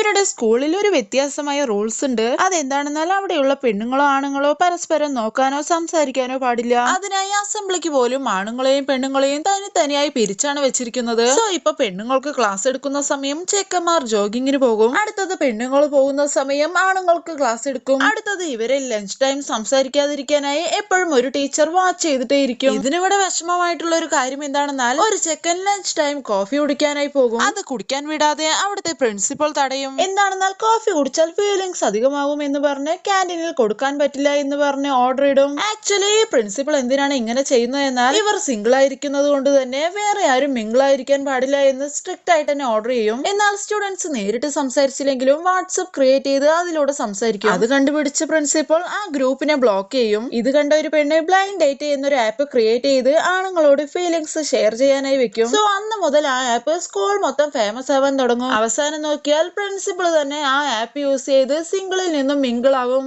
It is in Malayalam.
ഇവരുടെ സ്കൂളിൽ ഒരു വ്യത്യാസമായ റൂൾസ് ഉണ്ട്. അതെന്താണെന്നാൽ അവിടെയുള്ള പെണ്ണുങ്ങളോ ആണുങ്ങളോ പരസ്പരം നോക്കാനോ സംസാരിക്കാനോ പാടില്ല. അതിനായി അസംബ്ലിക്ക് പോലും ആണുങ്ങളെയും പെണ്ണുങ്ങളെയും തനിയായി പിരിച്ചാണ് വെച്ചിരിക്കുന്നത്. സോ ഇപ്പൊ പെണ്ണുങ്ങൾക്ക് ക്ലാസ് എടുക്കുന്ന സമയം ചെക്കന്മാർ ജോഗിങ്ങിന് പോകും, അടുത്തത് പെണ്ണുങ്ങൾ പോകുന്ന സമയം ആണുങ്ങൾക്ക് ക്ലാസ് എടുക്കും, അടുത്തത് ഇവരെ ലഞ്ച് ടൈം സംസാരിക്കാതിരിക്കാനായി എപ്പോഴും ഒരു ടീച്ചർ വാച്ച് ചെയ്തിട്ടേ ഇരിക്കും. ഇതിനിവിടെ വിഷമമായിട്ടുള്ള ഒരു കാര്യം എന്താണെന്നാൽ ഒരു ചെക്കൻ ലഞ്ച് ടൈം കോഫി കുടിക്കാനായി പോകും. അത് കുടിക്കാൻ വിടാതെ അവിടുത്തെ പ്രിൻസിപ്പൽ തടയും. എന്താണെന്നാൽ കോഫി കുടിച്ചാൽ ഫീലിങ്സ് അധികമാകും എന്ന് പറഞ്ഞ് ക്യാൻറ്റീനിൽ കൊടുക്കാൻ പറ്റില്ല എന്ന് പറഞ്ഞ് ഓർഡർ ഇടും. ആക്ച്വലി പ്രിൻസിപ്പൽ എന്തിനാണ് ഇങ്ങനെ ചെയ്യുന്നത് എന്നാൽ ഇവർ സിംഗിൾ ആയിരിക്കുന്നത് കൊണ്ട് തന്നെ വേറെ ആരും മിംഗിൾ ആയിരിക്കാൻ പാടില്ല എന്ന് സ്ട്രിക്റ്റ് ആയിട്ട് തന്നെ ഓർഡർ ചെയ്യും. എന്നാൽ സ്റ്റുഡൻസ് നേരിട്ട് സംസാരിച്ചില്ലെങ്കിലും വാട്സ്ആപ്പ് ക്രിയേറ്റ് ചെയ്ത് അതിലൂടെ സംസാരിക്കും. അത് കണ്ടുപിടിച്ച പ്രിൻസിപ്പൽ ആ ഗ്രൂപ്പിനെ ബ്ലോക്ക് ചെയ്യും. ഇത് കണ്ട ഒരു പെണ്ണ് ബ്ലൈൻഡ് ഡേറ്റ് എന്നൊരു ആപ്പ് ക്രിയേറ്റ് ചെയ്ത് ആണുങ്ങളോട് ഫീലിങ്സ് ഷെയർ ചെയ്യാനായി വെക്കും. സോ അന്ന് മുതൽ ആ ആപ്പ് സ്കൂൾ മൊത്തം ഫേമസ് ആവാൻ തുടങ്ങും. അവസാനം നോക്കിയാൽ പ്രിൻസിപ്പൾ തന്നെ ആ ആപ്പ് യൂസ് ചെയ്ത് സിംഗിളിൽ നിന്നും മിംഗിൾ ആകും.